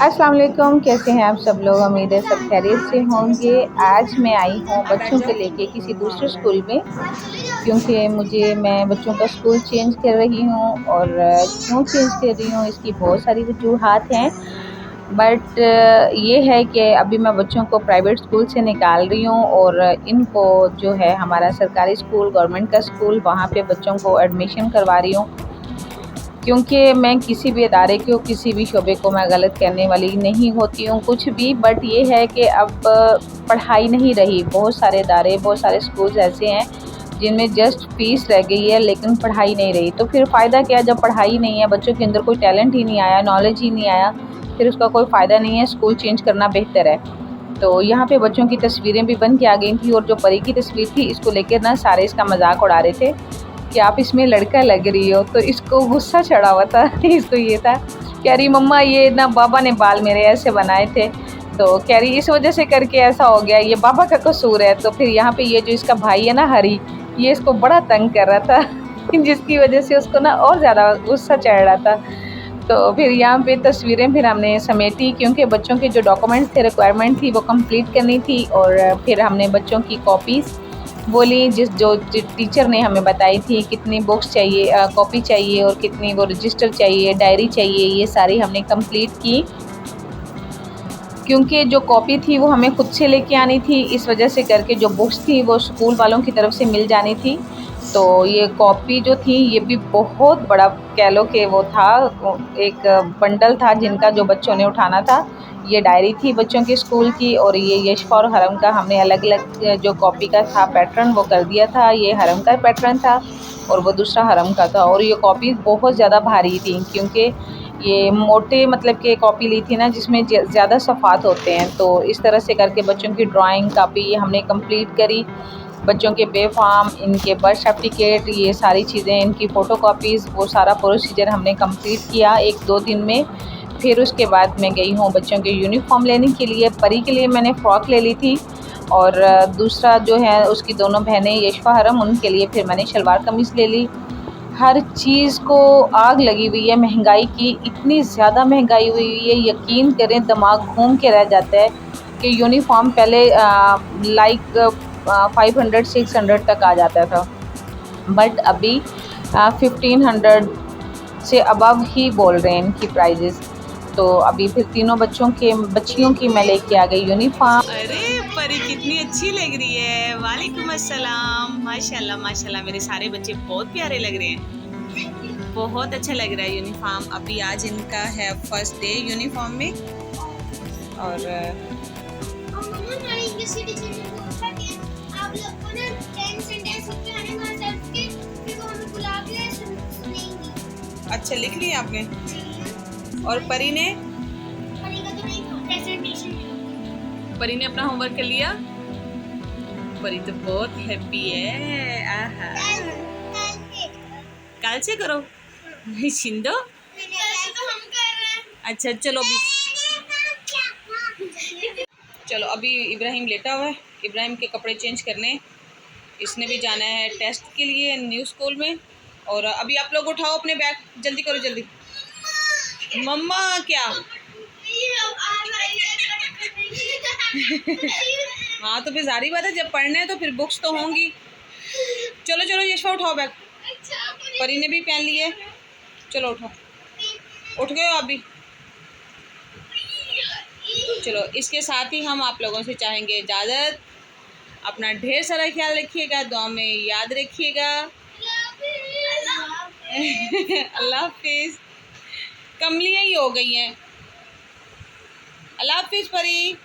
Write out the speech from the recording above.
अस्सलाम वालेकुम, कैसे हैं आप सब लोग। उम्मीद है सब खैरियत से होंगे। आज मैं आई हूँ आप बैठ बच्चों जाओ। को लेके किसी दूसरे स्कूल में, क्योंकि मैं बच्चों का स्कूल चेंज कर रही हूँ। और क्यों चेंज कर रही हूँ, इसकी बहुत सारी वजूहात हैं। बट ये है कि अभी मैं बच्चों को प्राइवेट स्कूल से निकाल रही हूँ और इनको जो है हमारा सरकारी स्कूल, गवर्नमेंट का स्कूल, वहाँ पे बच्चों को एडमिशन करवा रही हूँ। क्योंकि मैं किसी भी अदारे को, किसी भी शोबे को मैं गलत कहने वाली नहीं होती हूँ कुछ भी। बट ये है कि अब पढ़ाई नहीं रही। बहुत सारे अदारे, बहुत सारे स्कूल्स ऐसे हैं जिनमें जस्ट फीस रह गई है लेकिन पढ़ाई नहीं रही। तो फिर फ़ायदा क्या, जब पढ़ाई नहीं है, बच्चों के अंदर कोई टैलेंट ही नहीं आया, नॉलेज ही नहीं आया, फिर उसका कोई फ़ायदा नहीं है। स्कूल चेंज करना बेहतर है। तो यहाँ पे बच्चों की तस्वीरें भी बन के आ गई थी, और जो परी की तस्वीर थी इसको लेकर ना सारे इसका मजाक उड़ा रहे थे कि आप इसमें लड़का लग रही हो। तो इसको गुस्सा चढ़ा हुआ था इसको ये था, कह रही मम्मा ये ना बाबा ने बाल मेरे ऐसे बनाए थे, तो कह रही इस वजह से करके ऐसा हो गया, ये बाबा का कसूर है। तो फिर यहाँ पे ये जो इसका भाई है ना हरी, ये इसको बड़ा तंग कर रहा था जिसकी वजह से उसको ना और ज़्यादा गुस्सा चढ़ रहा था। तो फिर यहाँ पे तस्वीरें फिर हमने समेटी, क्योंकि बच्चों के जो डॉक्यूमेंट्स थे, रिक्वायरमेंट थी, वो कंप्लीट करनी थी। और फिर हमने बच्चों की कॉपीज़ बोली, जो टीचर ने हमें बताई थी कितनी बुक्स चाहिए, कॉपी चाहिए, और कितनी वो रजिस्टर चाहिए, डायरी चाहिए, ये सारी हमने कंप्लीट की। क्योंकि जो कॉपी थी वो हमें खुद से लेके आनी थी, इस वजह से करके जो बुक्स थी वो स्कूल वालों की तरफ से मिल जानी थी। तो ये कॉपी जो थी ये भी बहुत बड़ा कह लो कि वो था, एक बंडल था जिनका जो बच्चों ने उठाना था। ये डायरी थी बच्चों के स्कूल की, और ये यशफा और हरम का हमने अलग अलग जो कॉपी का था पैटर्न वो कर दिया था। ये हरम का पैटर्न था और वो दूसरा हरम का था। और ये कॉपी बहुत ज़्यादा भारी थी, क्योंकि ये मोटे मतलब कि कॉपी ली थी ना जिसमें ज़्यादा सफ़ात होते हैं। तो इस तरह से करके बच्चों की ड्राइंग कॉपी हमने कंप्लीट करी। बच्चों के बे फॉर्म, इनके बर्थ सर्टिफिकेट, ये सारी चीज़ें, इनकी फ़ोटो कॉपीज़, वो सारा प्रोसीजर हमने कंप्लीट किया 1-2 दिन में। फिर उसके बाद मैं गई हूँ बच्चों के यूनिफ़ॉर्म लेने के लिए। परी के लिए मैंने फ़्रॉक ले ली थी, और दूसरा जो है उसकी दोनों बहनें यशफा हरम, उनके लिए फिर मैंने शलवार कमीज़ ले ली। हर चीज़ को आग लगी हुई है महंगाई की, इतनी ज़्यादा महंगाई हुई हुई है, यकीन करें दिमाग घूम के रह जाता है कि यूनिफ़ॉर्म पहले लाइक 500-600 तक आ जाता था, बट अभी 1500 से अबव ही बोल रहे हैं इनकी प्राइजेस। तो अभी फिर तीनों बच्चियों की मैं लेके आ गई यूनिफ़ॉर्म। अरे परी कितनी अच्छी लग रही है। वालेकुम अस्सलाम। माशाल्लाह माशाल्लाह, मेरे सारे बच्चे बहुत प्यारे लग रहे हैं। बहुत अच्छा लग रहा है यूनिफॉर्म। अभी आज इनका है फर्स्ट डे यूनिफॉर्म में। और अच्छा लिख लिया आपने। और परी ने अपना होमवर्क कर लिया। परी तो बहुत हैप्पी है। आहा, कल से करो छिंदो। अच्छा चलो अभी, चलो अभी इब्राहिम लेटा हुआ है, इब्राहिम के कपड़े चेंज करने। इसने भी जाना है टेस्ट के लिए न्यू स्कूल में। और अभी आप लोग उठाओ अपने बैग, जल्दी करो जल्दी। मम्मा क्या हाँ तो फिर जारी बात है, जब पढ़ना है तो फिर बुक्स तो होंगी। चलो चलो यशवा उठाओ बैग। परी ने भी पहन लिए। चलो उठो, उठ गए हो आप भी। चलो इसके साथ ही हम आप लोगों से चाहेंगे इजाज़त। अपना ढेर सारा ख्याल रखिएगा, दुआ में याद रखिएगा। अल्लाह हाफिज़। कमलियाँ ही हो गई हैं। अल्लाह हाफिज़ परी।